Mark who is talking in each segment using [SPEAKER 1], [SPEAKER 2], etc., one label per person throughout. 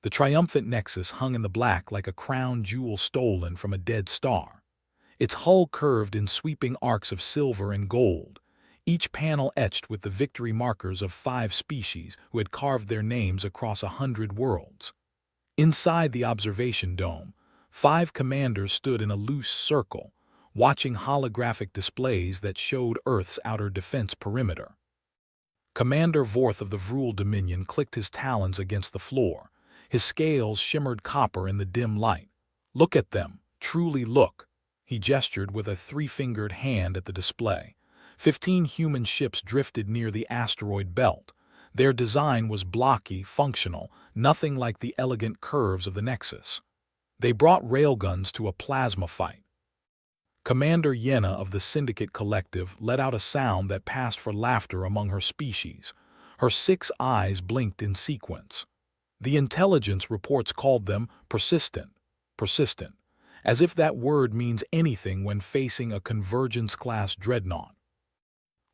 [SPEAKER 1] The triumphant nexus hung in the black like a crown jewel stolen from a dead star. Its hull curved in sweeping arcs of silver and gold, each panel etched with the victory markers of 5 species who had carved their names across 100 worlds. Inside the observation dome, 5 commanders stood in a loose circle, watching holographic displays that showed Earth's outer defense perimeter. Commander Vorth of the Vrul Dominion clicked his talons against the floor. His scales shimmered copper in the dim light. "Look at them, truly look." He gestured with a 3-fingered hand at the display. 15 human ships drifted near the asteroid belt. Their design was blocky, functional, nothing like the elegant curves of the Nexus. They brought railguns to a plasma fight. Commander Yenna of the Syndicate Collective let out a sound that passed for laughter among her species. Her 6 eyes blinked in sequence. The intelligence reports called them persistent, as if that word means anything when facing a Convergence-class dreadnought.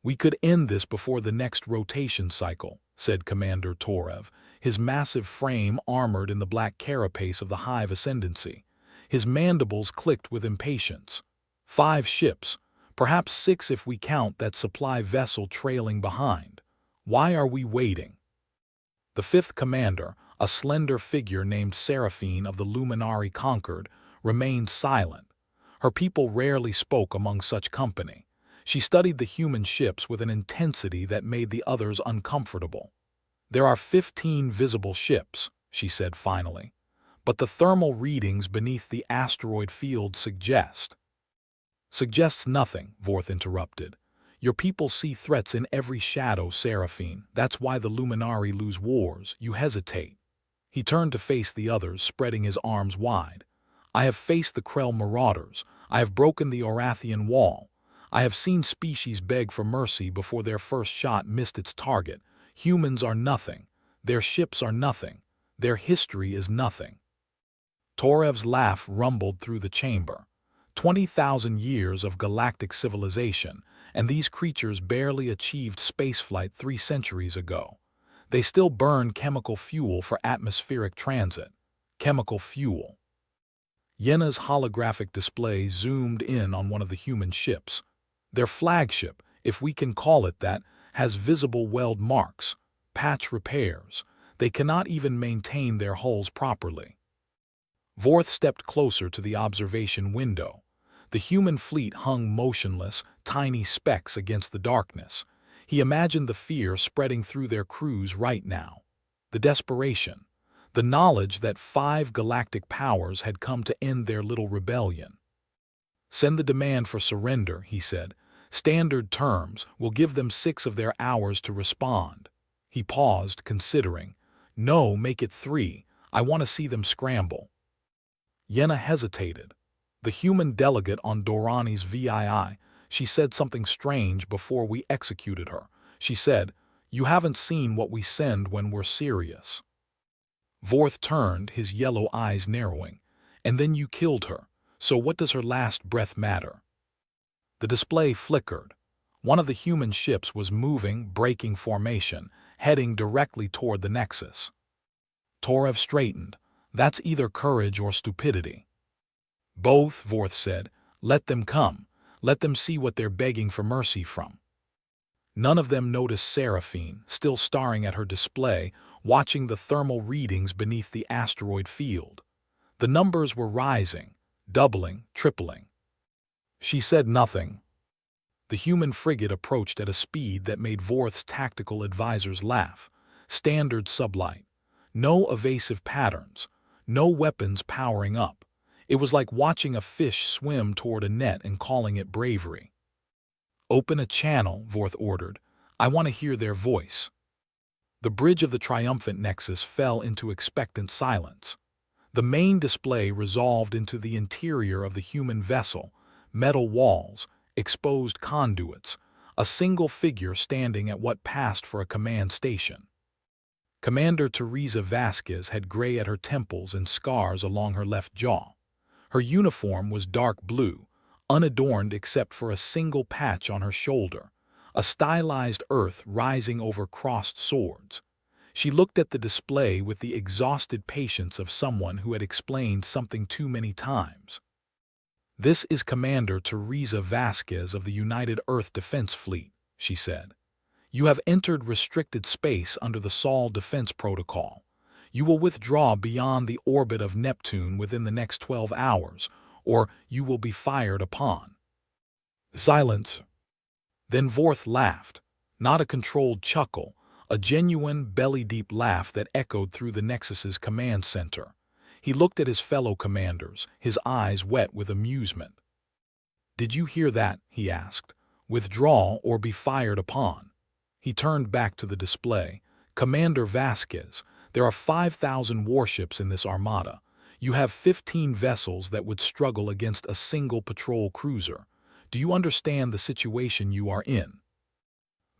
[SPEAKER 1] "We could end this before the next rotation cycle," said Commander Torev, his massive frame armored in the black carapace of the Hive Ascendancy. His mandibles clicked with impatience. 5 ships, perhaps 6 if we count that supply vessel trailing behind. Why are we waiting? The 5th commander, a slender figure named Seraphine of the Luminari Conquered, remained silent. Her people rarely spoke among such company. She studied the human ships with an intensity that made the others uncomfortable. "There are 15 visible ships," she said finally, "but the thermal readings beneath the asteroid field suggests nothing," Vorth interrupted. "Your people see threats in every shadow, Seraphine. That's why the Luminari lose wars. You hesitate." He turned to face the others, spreading his arms wide. "I have faced the Krell marauders. I have broken the Orathian wall. I have seen species beg for mercy before their first shot missed its target. Humans are nothing. Their ships are nothing. Their history is nothing." Torev's laugh rumbled through the chamber. 20,000 years of galactic civilization, and these creatures barely achieved spaceflight 3 centuries ago. They still burn chemical fuel for atmospheric transit. Chemical fuel. Yenna's holographic display zoomed in on one of the human ships. Their flagship, if we can call it that, has visible weld marks, patch repairs. They cannot even maintain their hulls properly. Vorth stepped closer to the observation window. The human fleet hung motionless, tiny specks against the darkness. He imagined the fear spreading through their crews right now. The desperation. The knowledge that 5 galactic powers had come to end their little rebellion. "Send the demand for surrender," he said. "Standard terms will give them 6 of their hours to respond." He paused, considering. "No, make it 3. I want to see them scramble." Yenna hesitated. "The human delegate on Dorani's VII, she said something strange before we executed her. She said, 'You haven't seen what we send when we're serious.'" Vorth turned, his yellow eyes narrowing. "And then you killed her. So what does her last breath matter?" The display flickered. One of the human ships was moving, breaking formation, heading directly toward the Nexus. Torev straightened. "That's either courage or stupidity." "Both," Vorth said. "Let them come. Let them see what they're begging for mercy from." None of them noticed Seraphine, still staring at her display, watching the thermal readings beneath the asteroid field. The numbers were rising, doubling, tripling. She said nothing. The human frigate approached at a speed that made Vorth's tactical advisors laugh. Standard sublight. No evasive patterns. No weapons powering up. It was like watching a fish swim toward a net and calling it bravery. "Open a channel," Vorth ordered. "I want to hear their voice." The bridge of the triumphant Nexus fell into expectant silence. The main display resolved into the interior of the human vessel, metal walls, exposed conduits, a single figure standing at what passed for a command station. Commander Teresa Vasquez had gray at her temples and scars along her left jaw. Her uniform was dark blue, unadorned except for a single patch on her shoulder, a stylized earth rising over crossed swords. She looked at the display with the exhausted patience of someone who had explained something too many times. "This is Commander Teresa Vasquez of the United Earth Defense Fleet," she said. "You have entered restricted space under the Sol Defense Protocol. You will withdraw beyond the orbit of Neptune within the next 12 hours, or you will be fired upon." Silence. Then Vorth laughed, not a controlled chuckle, a genuine, belly-deep laugh that echoed through the Nexus's command center. He looked at his fellow commanders, his eyes wet with amusement. "Did you hear that?" he asked. "Withdraw or be fired upon." He turned back to the display. "Commander Vasquez, there are 5,000 warships in this armada. You have 15 vessels that would struggle against a single patrol cruiser. Do you understand the situation you are in?"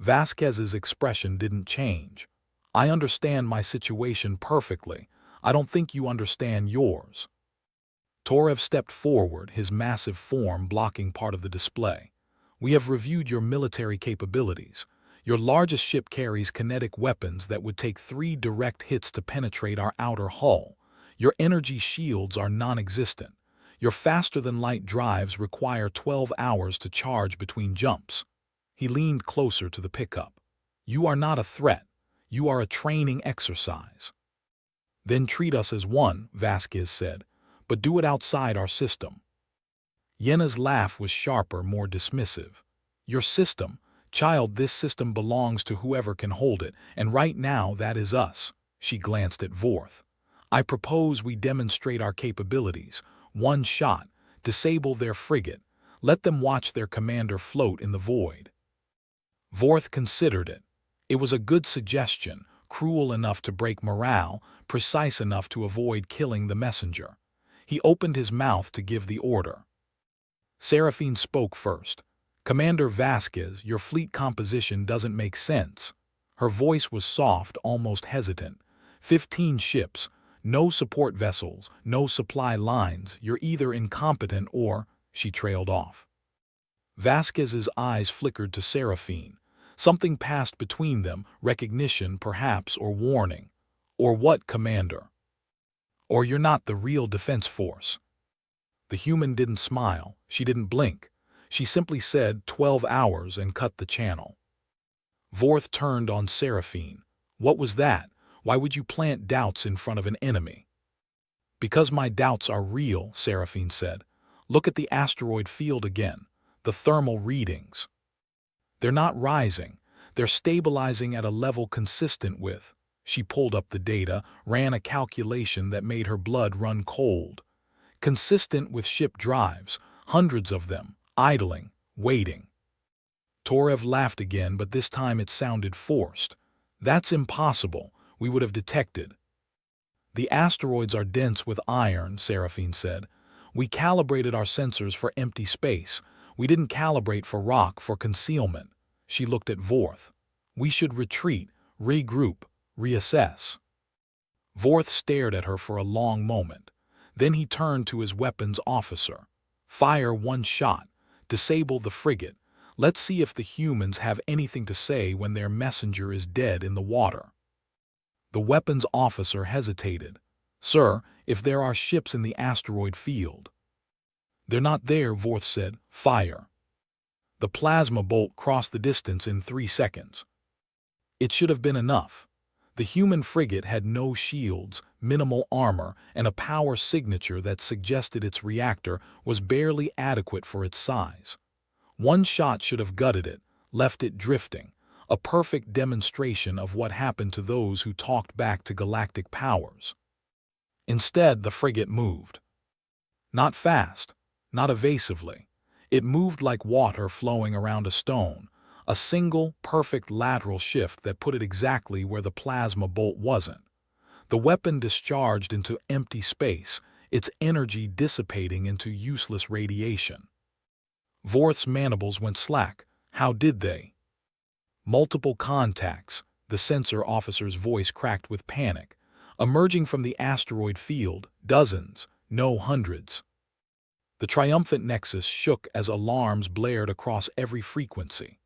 [SPEAKER 1] Vasquez's expression didn't change. "I understand my situation perfectly. I don't think you understand yours." Torev stepped forward, his massive form blocking part of the display. "We have reviewed your military capabilities. Your largest ship carries kinetic weapons that would take 3 direct hits to penetrate our outer hull. Your energy shields are non-existent. Your faster-than-light drives require 12 hours to charge between jumps." He leaned closer to the pickup. "You are not a threat. You are a training exercise." "Then treat us as one," Vasquez said, "but do it outside our system." Yenna's laugh was sharper, more dismissive. "Your system? Child, this system belongs to whoever can hold it, and right now that is us." She glanced at Vorth. "I propose we demonstrate our capabilities. One shot, disable their frigate, let them watch their commander float in the void." Vorth considered it. It was a good suggestion, cruel enough to break morale, precise enough to avoid killing the messenger. He opened his mouth to give the order. Seraphine spoke first. "Commander Vasquez, your fleet composition doesn't make sense." Her voice was soft, almost hesitant. 15 ships, no support vessels, no supply lines. You're either incompetent or—" She trailed off. Vasquez's eyes flickered to Seraphine. Something passed between them, recognition perhaps, or warning. "Or what, Commander?" "Or you're not the real defense force." The human didn't smile. She didn't blink. She simply said 12 hours and cut the channel. Vorth turned on Seraphine. "What was that? Why would you plant doubts in front of an enemy?" "Because my doubts are real," Seraphine said. "Look at the asteroid field again. The thermal readings. They're not rising. They're stabilizing at a level consistent with—" She pulled up the data, ran a calculation that made her blood run cold. "Consistent with ship drives, hundreds of them, idling, waiting." Torev laughed again, but this time it sounded forced. "That's impossible. We would have detected." "The asteroids are dense with iron," Seraphine said. "We calibrated our sensors for empty space. We didn't calibrate for rock, for concealment." She looked at Vorth. "We should retreat, regroup, reassess." Vorth stared at her for a long moment. Then he turned to his weapons officer. "Fire one shot. Disable the frigate. Let's see if the humans have anything to say when their messenger is dead in the water." The weapons officer hesitated. "Sir, if there are ships in the asteroid field." "They're not there," Vorth said. "Fire." The plasma bolt crossed the distance in 3 seconds. It should have been enough. The human frigate had no shields, minimal armor, and a power signature that suggested its reactor was barely adequate for its size. One shot should have gutted it, left it drifting, a perfect demonstration of what happened to those who talked back to galactic powers. Instead, the frigate moved. Not fast, not evasively. It moved like water flowing around a stone, a single, perfect lateral shift that put it exactly where the plasma bolt wasn't. The weapon discharged into empty space, its energy dissipating into useless radiation. Vorth's mandibles went slack. How did they? "Multiple contacts," the sensor officer's voice cracked with panic. "Emerging from the asteroid field, dozens, no hundreds." The triumphant nexus shook as alarms blared across every frequency.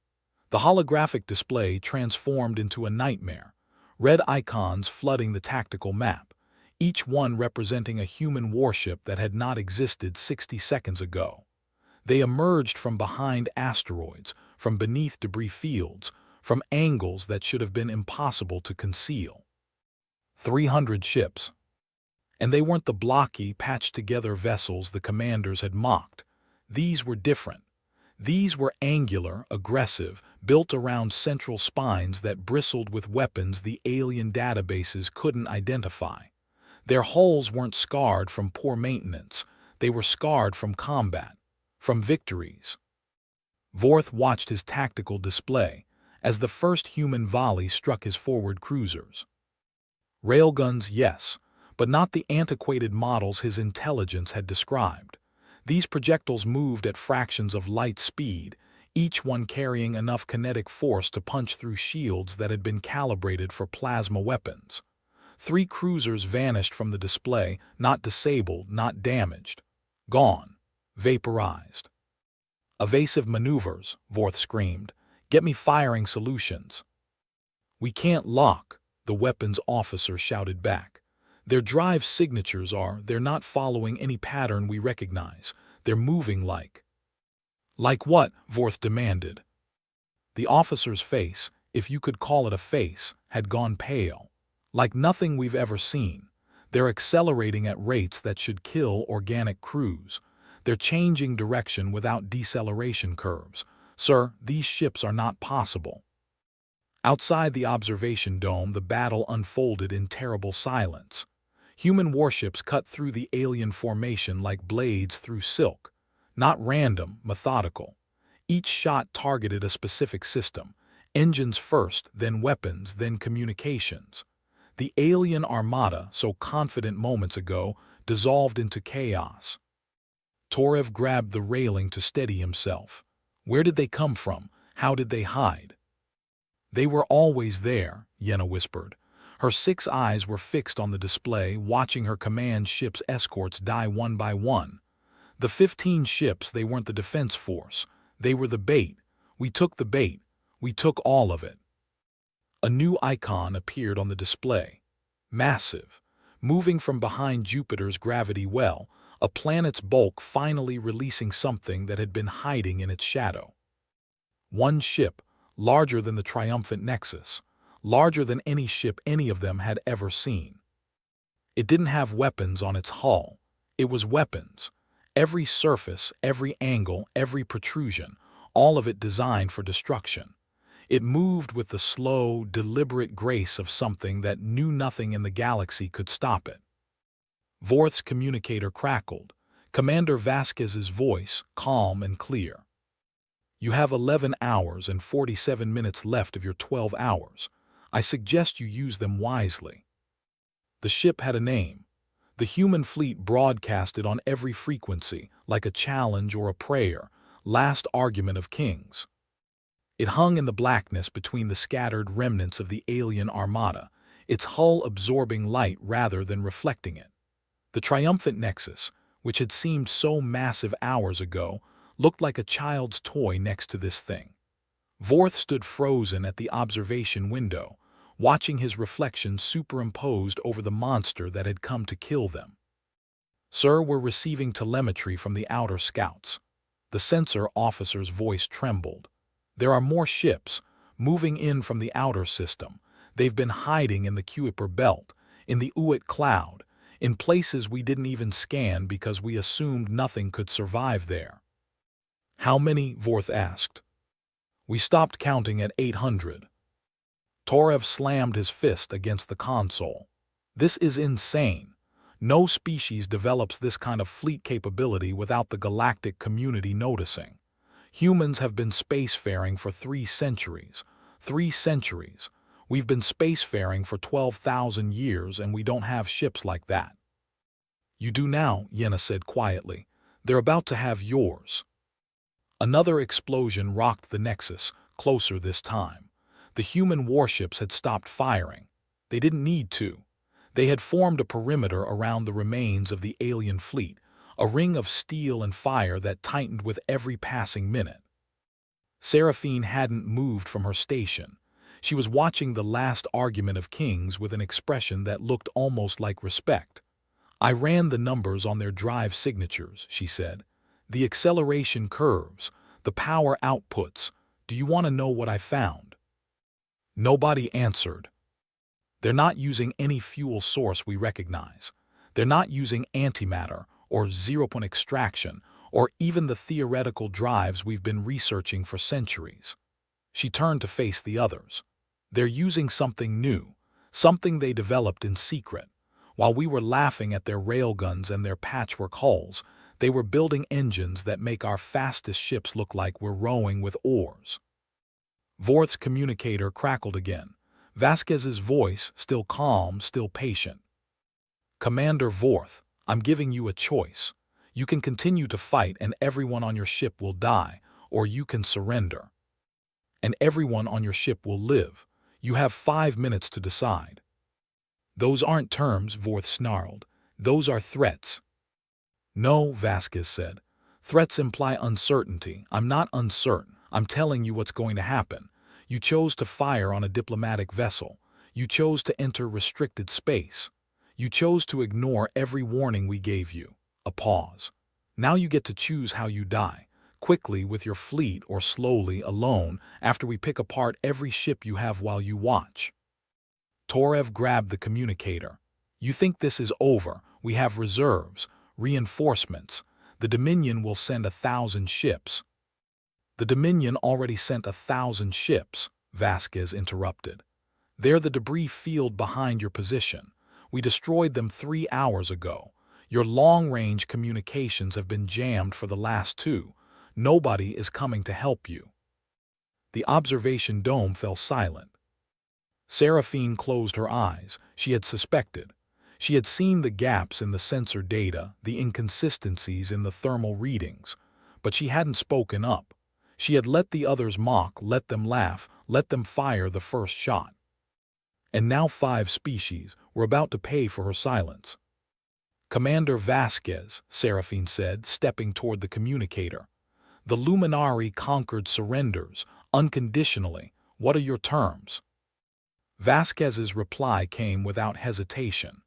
[SPEAKER 1] The holographic display transformed into a nightmare. red icons flooding the tactical map, each one representing a human warship that had not existed 60 seconds ago. They emerged from behind asteroids, from beneath debris fields, from angles that should have been impossible to conceal. 300 ships. And they weren't the blocky, patched-together vessels the commanders had mocked. These were different. These were angular, aggressive, built around central spines that bristled with weapons the alien databases couldn't identify. Their hulls weren't scarred from poor maintenance. They were scarred from combat, from victories. Vorth watched his tactical display as the first human volley struck his forward cruisers. Railguns, yes, but not the antiquated models his intelligence had described. These projectiles moved at fractions of light speed, each one carrying enough kinetic force to punch through shields that had been calibrated for plasma weapons. 3 cruisers vanished from the display, not disabled, not damaged. Gone. Vaporized. "Evasive maneuvers," Vorth screamed. "Get me firing solutions." "We can't lock," the weapons officer shouted back. "Their drive signatures they're not following any pattern we recognize. They're moving like—" "Like what?" Vorth demanded. The officer's face, if you could call it a face, had gone pale. "Like nothing we've ever seen. They're accelerating at rates that should kill organic crews. They're changing direction without deceleration curves. Sir, these ships are not possible." Outside the observation dome, the battle unfolded in terrible silence. Human warships cut through the alien formation like blades through silk. Not random, methodical. Each shot targeted a specific system. Engines first, then weapons, then communications. The alien armada, so confident moments ago, dissolved into chaos. Torev grabbed the railing to steady himself. Where did they come from? How did they hide? "They were always there," Yenna whispered. Her 6 eyes were fixed on the display, watching her command ship's escorts die one by one. "The 15 ships, they weren't the defense force. They were the bait. We took the bait. We took all of it." A new icon appeared on the display. Massive. Moving from behind Jupiter's gravity well, a planet's bulk finally releasing something that had been hiding in its shadow. One ship, larger than the triumphant Nexus, larger than any ship any of them had ever seen. It didn't have weapons on its hull. It was weapons. Every surface, every angle, every protrusion, all of it designed for destruction. It moved with the slow, deliberate grace of something that knew nothing in the galaxy could stop it. Vorth's communicator crackled, Commander Vasquez's voice calm and clear. "You have 11 hours and 47 minutes left of your 12 hours. I suggest you use them wisely." The ship had a name. The human fleet broadcasted on every frequency, like a challenge or a prayer, last argument of kings. It hung in the blackness between the scattered remnants of the alien armada, its hull absorbing light rather than reflecting it. The triumphant Nexus, which had seemed so massive hours ago, looked like a child's toy next to this thing. Vorth stood frozen at the observation window, watching his reflection superimposed over the monster that had come to kill them. "Sir, we're receiving telemetry from the outer scouts." The sensor officer's voice trembled. "There are more ships, moving in from the outer system. They've been hiding in the Kuiper Belt, in the Uit Cloud, in places we didn't even scan because we assumed nothing could survive there." "How many?" Vorth asked. "We stopped counting at 800. Torev slammed his fist against the console. "This is insane. No species develops this kind of fleet capability without the galactic community noticing. Humans have been spacefaring for 3 centuries. 3 centuries. We've been spacefaring for 12,000 years and we don't have ships like that." "You do now," Yenna said quietly. "They're about to have yours." Another explosion rocked the Nexus, closer this time. The human warships had stopped firing. They didn't need to. They had formed a perimeter around the remains of the alien fleet, a ring of steel and fire that tightened with every passing minute. Seraphine hadn't moved from her station. She was watching the last argument of kings with an expression that looked almost like respect. "I ran the numbers on their drive signatures," she said. "The acceleration curves, the power outputs. Do you want to know what I found?" Nobody answered. "They're not using any fuel source we recognize. They're not using antimatter or zero-point extraction or even the theoretical drives we've been researching for centuries." She turned to face the others. "They're using something new, something they developed in secret. While we were laughing at their railguns and their patchwork hulls, they were building engines that make our fastest ships look like we're rowing with oars." Vorth's communicator crackled again. Vasquez's voice, still calm, still patient. "Commander Vorth, I'm giving you a choice. You can continue to fight and everyone on your ship will die, or you can surrender. And everyone on your ship will live. You have 5 minutes to decide." "Those aren't terms," Vorth snarled. "Those are threats." "No," Vasquez said. "Threats imply uncertainty. I'm not uncertain. I'm telling you what's going to happen. You chose to fire on a diplomatic vessel. You chose to enter restricted space. You chose to ignore every warning we gave you." A pause. "Now you get to choose how you die. Quickly with your fleet or slowly, alone, after we pick apart every ship you have while you watch." Torev grabbed the communicator. "You think this is over? We have reserves, reinforcements. The Dominion will send 1,000 ships." "The Dominion already sent 1,000 ships," Vasquez interrupted. "They're the debris field behind your position. We destroyed them 3 hours ago. Your long-range communications have been jammed for the last 2. Nobody is coming to help you." The observation dome fell silent. Seraphine closed her eyes. She had suspected. She had seen the gaps in the sensor data, the inconsistencies in the thermal readings. But she hadn't spoken up. She had let the others mock, let them laugh, let them fire the first shot. And now 5 species were about to pay for her silence. "Commander Vasquez," Seraphine said, stepping toward the communicator. "The Luminari conquered surrenders, unconditionally. What are your terms?" Vasquez's reply came without hesitation.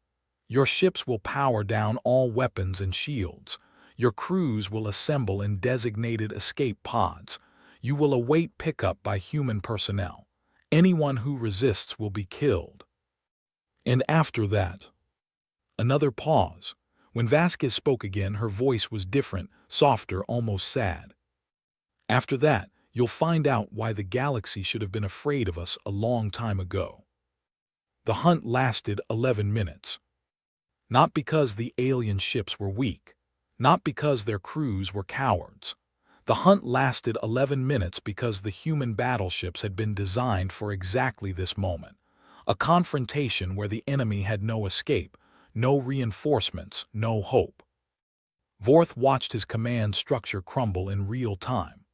[SPEAKER 1] "Your ships will power down all weapons and shields. Your crews will assemble in designated escape pods. You will await pickup by human personnel. Anyone who resists will be killed." "And after that?" Another pause. When Vasquez spoke again, her voice was different, softer, almost sad. "After that, you'll find out why the galaxy should have been afraid of us a long time ago." The hunt lasted 11 minutes. Not because the alien ships were weak. Not because their crews were cowards. The hunt lasted 11 minutes because the human battleships had been designed for exactly this moment. A confrontation where the enemy had no escape, no reinforcements, no hope. Vorth watched his command structure crumble in real time.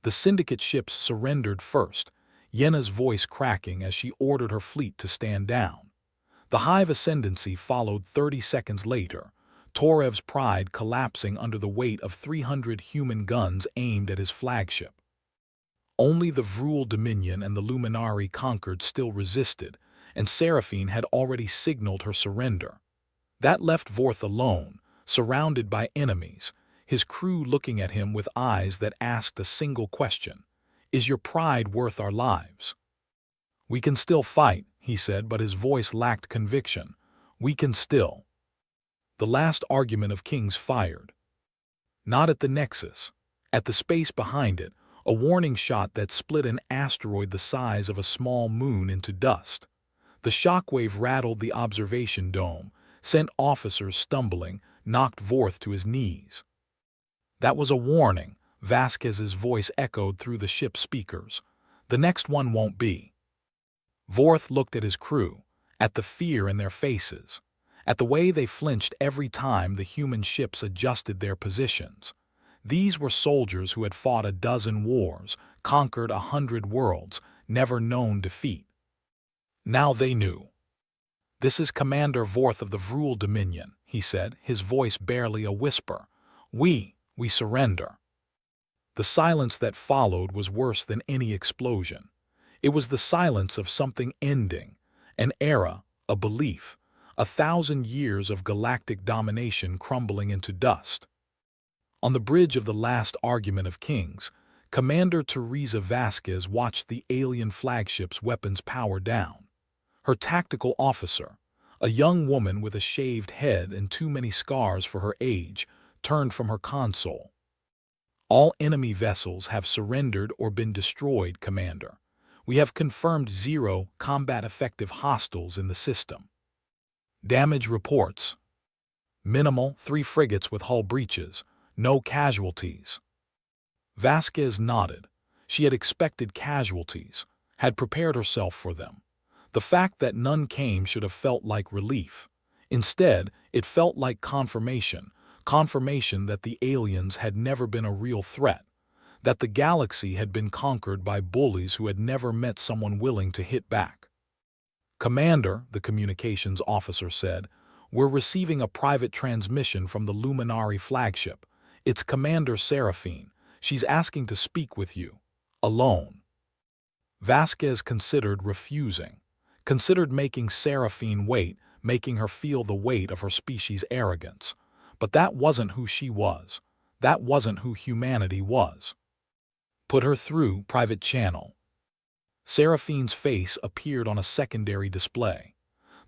[SPEAKER 1] The Syndicate ships surrendered first, Yenna's voice cracking as she ordered her fleet to stand down. The Hive Ascendancy followed 30 seconds later, Torev's pride collapsing under the weight of 300 human guns aimed at his flagship. Only the Vrul Dominion and the Luminari conquered still resisted, and Seraphine had already signaled her surrender. That left Vorth alone, surrounded by enemies, his crew looking at him with eyes that asked a single question: "Is your pride worth our lives?" "We can still fight," he said, but his voice lacked conviction. "We can still." The last argument of kings fired. Not at the Nexus. At the space behind it, a warning shot that split an asteroid the size of a small moon into dust. The shockwave rattled the observation dome, sent officers stumbling, knocked Vorth to his knees. "That was a warning," Vasquez's voice echoed through the ship's speakers. "The next one won't be." Vorth looked at his crew, at the fear in their faces, at the way they flinched every time the human ships adjusted their positions. These were soldiers who had fought a dozen wars, conquered 100 worlds, never known defeat. Now they knew. "This is Commander Vorth of the Vrul Dominion," he said, his voice barely a whisper. We surrender." The silence that followed was worse than any explosion. It was the silence of something ending, an era, a belief, 1,000 years of galactic domination crumbling into dust. On the bridge of the last argument of kings, Commander Teresa Vasquez watched the alien flagship's weapons power down. Her tactical officer, a young woman with a shaved head and too many scars for her age, turned from her console. "All enemy vessels have surrendered or been destroyed, Commander. We have confirmed 0 combat-effective hostiles in the system. Damage reports: minimal, 3 frigates with hull breaches, no casualties." Vasquez nodded. She had expected casualties, had prepared herself for them. The fact that none came should have felt like relief. Instead, it felt like confirmation that the aliens had never been a real threat, that the galaxy had been conquered by bullies who had never met someone willing to hit back. "Commander," the communications officer said, "we're receiving a private transmission from the Luminary flagship. It's Commander Seraphine. She's asking to speak with you. Alone." Vasquez considered refusing, considered making Seraphine wait, making her feel the weight of her species' arrogance. But that wasn't who she was. That wasn't who humanity was. "Put her through, private channel." Seraphine's face appeared on a secondary display.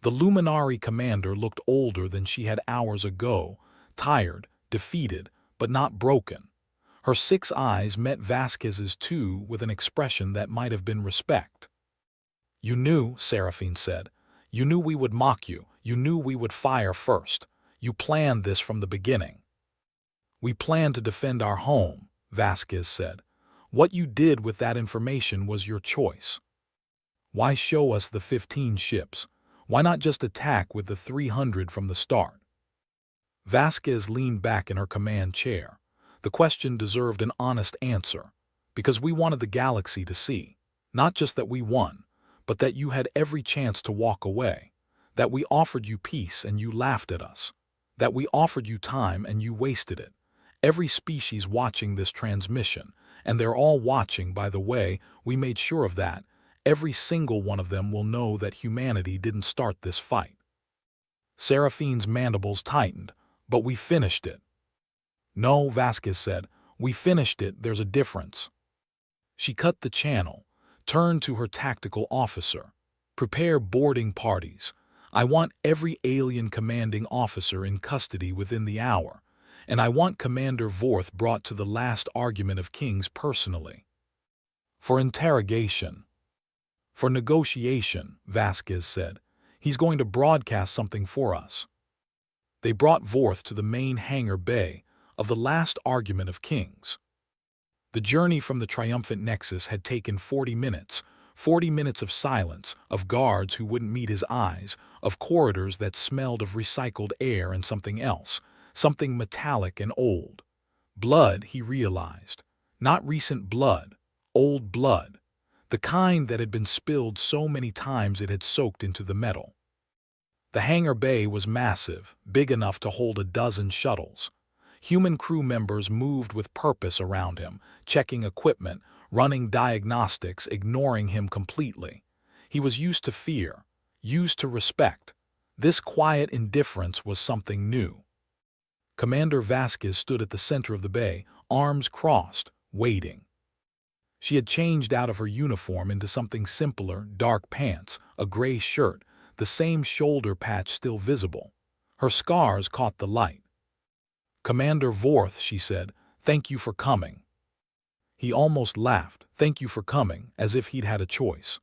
[SPEAKER 1] The Luminary commander looked older than she had hours ago, tired, defeated, but not broken. Her 6 eyes met Vasquez's 2 with an expression that might have been respect. "You knew," Seraphine said. "You knew we would mock you. You knew we would fire first. You planned this from the beginning." "We planned to defend our home," Vasquez said. "What you did with that information was your choice. Why show us the 15 ships? Why not just attack with the 300 from the start?" Vasquez leaned back in her command chair. The question deserved an honest answer, because we wanted the galaxy to see, not just that we won, but that you had every chance to walk away, that we offered you peace and you laughed at us, that we offered you time and you wasted it. Every species watching this transmission, and they're all watching, by the way, we made sure of that, every single one of them will know that humanity didn't start this fight. Seraphine's mandibles tightened. "But we finished it." "No," Vasquez said. "We finished it, there's a difference." She cut the channel, turned to her tactical officer. "Prepare boarding parties. I want every alien commanding officer in custody within the hour, and I want Commander Vorth brought to the last argument of kings personally. For interrogation. For negotiation," Vasquez said. "He's going to broadcast something for us." They brought Vorth to the main hangar bay of the last argument of kings. The journey from the triumphant Nexus had taken 40 minutes, 40 minutes of silence, of guards who wouldn't meet his eyes, of corridors that smelled of recycled air and something else, something metallic and old. Blood, he realized. Not recent blood, old blood. The kind that had been spilled so many times it had soaked into the metal. The hangar bay was massive, big enough to hold a dozen shuttles. Human crew members moved with purpose around him, checking equipment, running diagnostics, ignoring him completely. He was used to fear, used to respect. This quiet indifference was something new. Commander Vasquez stood at the center of the bay, arms crossed, waiting. She had changed out of her uniform into something simpler, dark pants, a gray shirt, the same shoulder patch still visible. Her scars caught the light. "Commander Vorth," she said, "thank you for coming." He almost laughed, "Thank you for coming," as if he'd had a choice.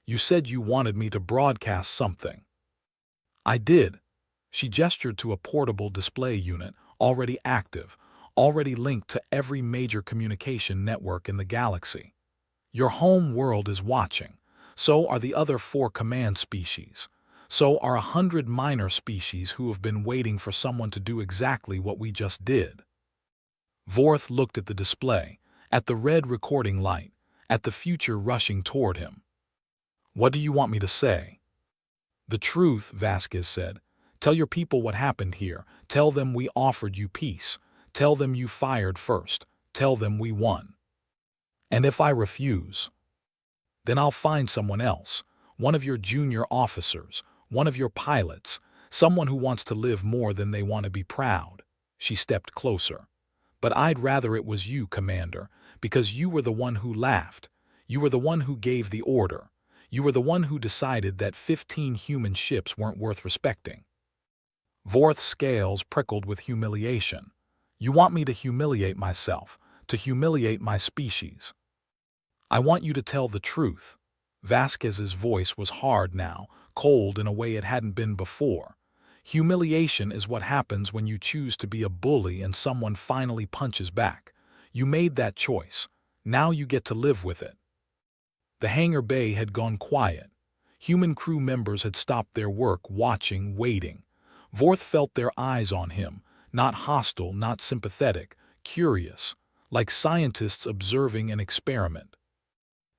[SPEAKER 1] "You said you wanted me to broadcast something." "I did." She gestured to a portable display unit, already active, already linked to every major communication network in the galaxy. "Your home world is watching. So are the other 4 command species. So are 100 minor species who have been waiting for someone to do exactly what we just did." Vorth looked at the display, at the red recording light, at the future rushing toward him. "What do you want me to say?" "The truth," Vasquez said. "Tell your people what happened here. Tell them we offered you peace. Tell them you fired first. Tell them we won." "And if I refuse?" Then I'll find someone else, one of your junior officers, one of your pilots, someone who wants to live more than they want to be proud. She stepped closer. But I'd rather it was you, Commander, because you were the one who laughed. You were the one who gave the order. You were the one who decided that 15 human ships weren't worth respecting. Vorth's scales prickled with humiliation. You want me to humiliate myself, to humiliate my species. I want you to tell the truth. Vasquez's voice was hard now, cold in a way it hadn't been before. Humiliation is what happens when you choose to be a bully and someone finally punches back. You made that choice. Now you get to live with it. The hangar bay had gone quiet. Human crew members had stopped their work, watching, waiting. Vorth felt their eyes on him, not hostile, not sympathetic, curious, like scientists observing an experiment.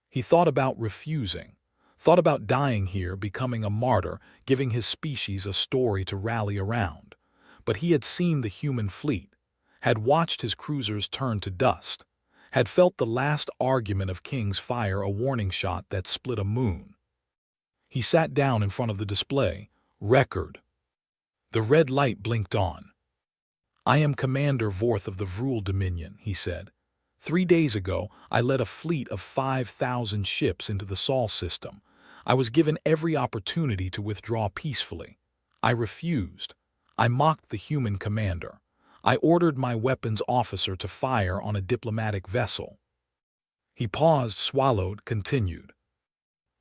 [SPEAKER 1] He thought about refusing, thought about dying here, becoming a martyr, giving his species a story to rally around. But he had seen the human fleet, had watched his cruisers turn to dust, had felt the last argument of Kings fire a warning shot that split a moon. He sat down in front of the display. Record. The red light blinked on. I am Commander Vorth of the Vrul Dominion, he said. 3 days ago, I led a fleet of 5,000 ships into the Sol system. I was given every opportunity to withdraw peacefully. I refused. I mocked the human commander. I ordered my weapons officer to fire on a diplomatic vessel. He paused, swallowed, continued.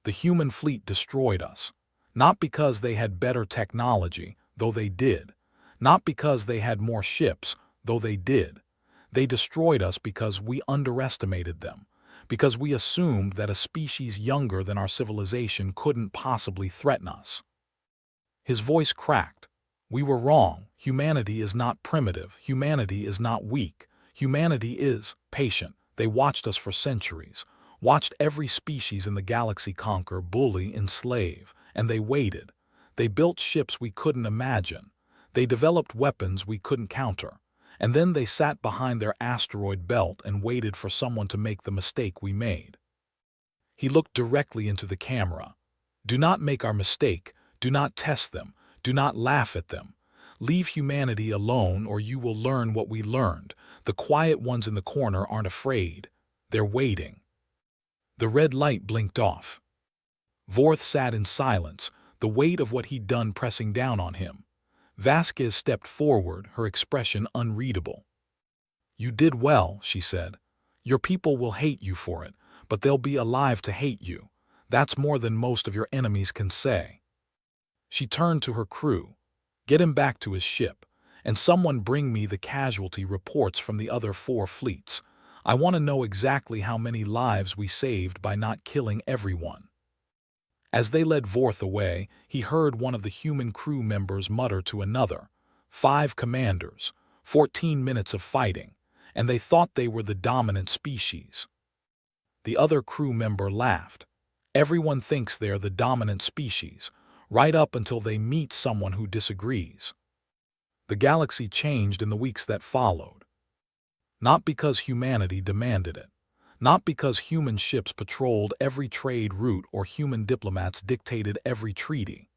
[SPEAKER 1] The human fleet destroyed us. Not because they had better technology, though they did. Not because they had more ships, though they did. They destroyed us because we underestimated them, because we assumed that a species younger than our civilization couldn't possibly threaten us. His voice cracked. We were wrong. Humanity is not primitive. Humanity is not weak. Humanity is patient. They watched us for centuries, watched every species in the galaxy conquer, bully, enslave, and they waited. They built ships we couldn't imagine. They developed weapons we couldn't counter. And then they sat behind their asteroid belt and waited for someone to make the mistake we made. He looked directly into the camera. Do not make our mistake. Do not test them. Do not laugh at them. Leave humanity alone or you will learn what we learned. The quiet ones in the corner aren't afraid. They're waiting. The red light blinked off. Vorth sat in silence, the weight of what he'd done pressing down on him. Vasquez stepped forward, her expression unreadable. You did well, she said. Your people will hate you for it, but they'll be alive to hate you. That's more than most of your enemies can say. She turned to her crew. Get him back to his ship, and someone bring me the casualty reports from the other 4 fleets. I want to know exactly how many lives we saved by not killing everyone. As they led Vorth away, he heard one of the human crew members mutter to another, 5 commanders, 14 minutes of fighting, and they thought they were the dominant species. The other crew member laughed. Everyone thinks they're the dominant species, right up until they meet someone who disagrees. The galaxy changed in the weeks that followed. Not because humanity demanded it. Not because human ships patrolled every trade route or human diplomats dictated every treaty.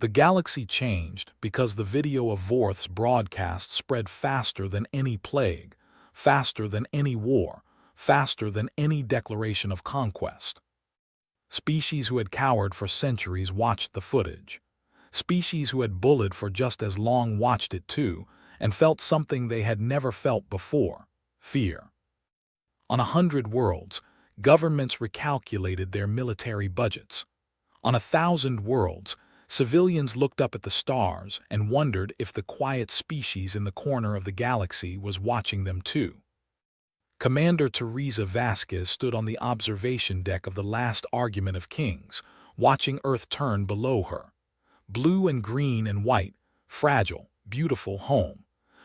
[SPEAKER 1] The galaxy changed because the video of Vorth's broadcast spread faster than any plague, faster than any war, faster than any declaration of conquest. Species who had cowered for centuries watched the footage. Species who had bullied for just as long watched it too, and felt something they had never felt before: fear. On 100 worlds, governments recalculated their military budgets. On 1,000 worlds, civilians looked up at the stars and wondered if the quiet species in the corner of the galaxy was watching them too. Commander Teresa Vasquez stood on the observation deck of the last argument of Kings, watching Earth turn below her. Blue and green and white, fragile, beautiful home.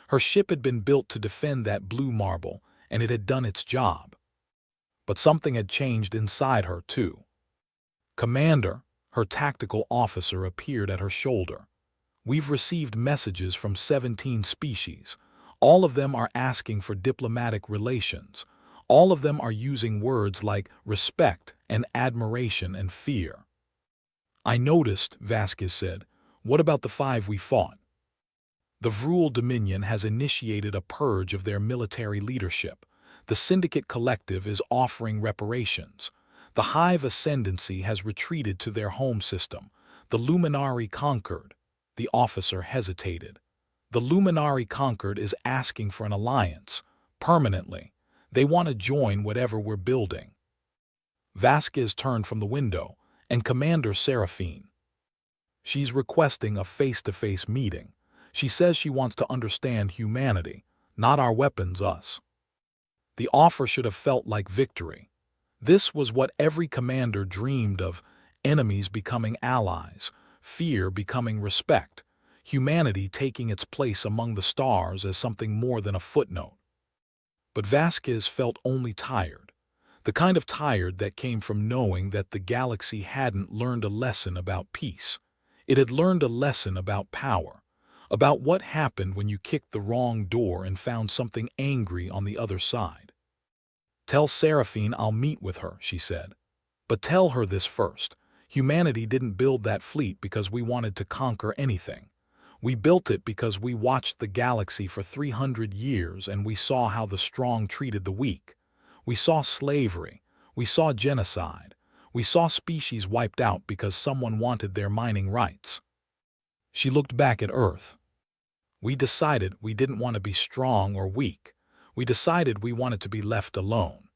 [SPEAKER 1] Her ship had been built to defend that blue marble, and it had done its job. But something had changed inside her, too. Commander, her tactical officer appeared at her shoulder. We've received messages from 17 species. All of them are asking for diplomatic relations. All of them are using words like respect and admiration and fear. I noticed, Vasquez said. What about the 5 we fought? The Vrul Dominion has initiated a purge of their military leadership. The Syndicate Collective is offering reparations. The Hive Ascendancy has retreated to their home system. The Luminari Conquered. The officer hesitated. The Luminari Conquered is asking for an alliance, permanently. They want to join whatever we're building. Vasquez turned from the window, and Commander Seraphine. She's requesting a face-to-face meeting. She says she wants to understand humanity, not our weapons, us. The offer should have felt like victory. This was what every commander dreamed of: enemies becoming allies, fear becoming respect, humanity taking its place among the stars as something more than a footnote. But Vasquez felt only tired, the kind of tired that came from knowing that the galaxy hadn't learned a lesson about peace. It had learned a lesson about power, about what happened when you kicked the wrong door and found something angry on the other side. Tell Seraphine I'll meet with her, she said. But tell her this first. Humanity didn't build that fleet because we wanted to conquer anything. We built it because we watched the galaxy for 300 years and we saw how the strong treated the weak. We saw slavery. We saw genocide. We saw species wiped out because someone wanted their mining rights. She looked back at Earth. We decided we didn't want to be strong or weak. We decided we wanted to be left alone.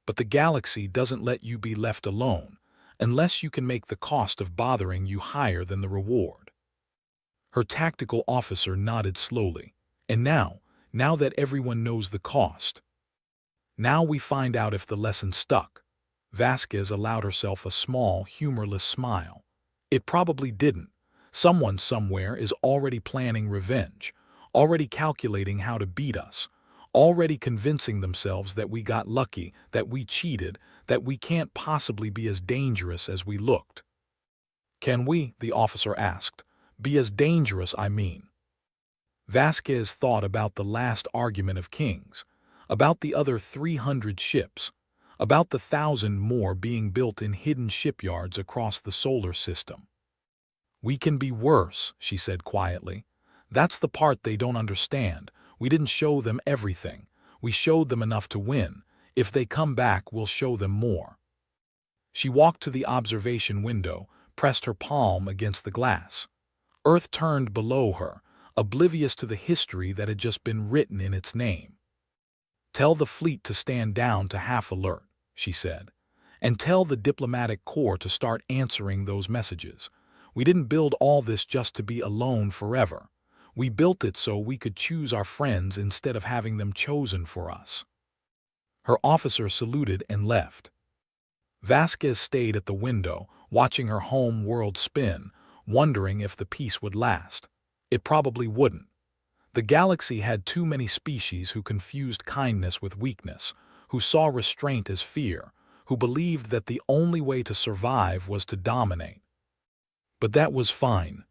[SPEAKER 1] But the galaxy doesn't let you be left alone unless you can make the cost of bothering you higher than the reward. Her tactical officer nodded slowly. And now that everyone knows the cost, now we find out if the lesson stuck. Vasquez allowed herself a small, humorless smile. It probably didn't. Someone somewhere is already planning revenge, already calculating how to beat us, already convincing themselves that we got lucky, that we cheated, that we can't possibly be as dangerous as we looked. Can we, the officer asked, be as dangerous, I mean? Vasquez thought about the last argument of kings, about the other 300 ships, about the 1,000 more being built in hidden shipyards across the solar system. We can be worse, she said quietly. That's the part they don't understand. We didn't show them everything. We showed them enough to win. If they come back, we'll show them more. She walked to the observation window, pressed her palm against the glass. Earth turned below her, oblivious to the history that had just been written in its name. Tell the fleet to stand down to half alert, she said, and tell the diplomatic corps to start answering those messages. We didn't build all this just to be alone forever. We built it so we could choose our friends instead of having them chosen for us. Her officer saluted and left. Vasquez stayed at the window, watching her home world spin, wondering if the peace would last. It probably wouldn't. The galaxy had too many species who confused kindness with weakness, who saw restraint as fear, who believed that the only way to survive was to dominate. But that was fine.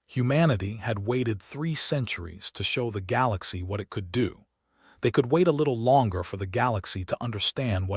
[SPEAKER 1] Humanity had waited 3 centuries to show the galaxy what it could do. They could wait a little longer for the galaxy to understand what it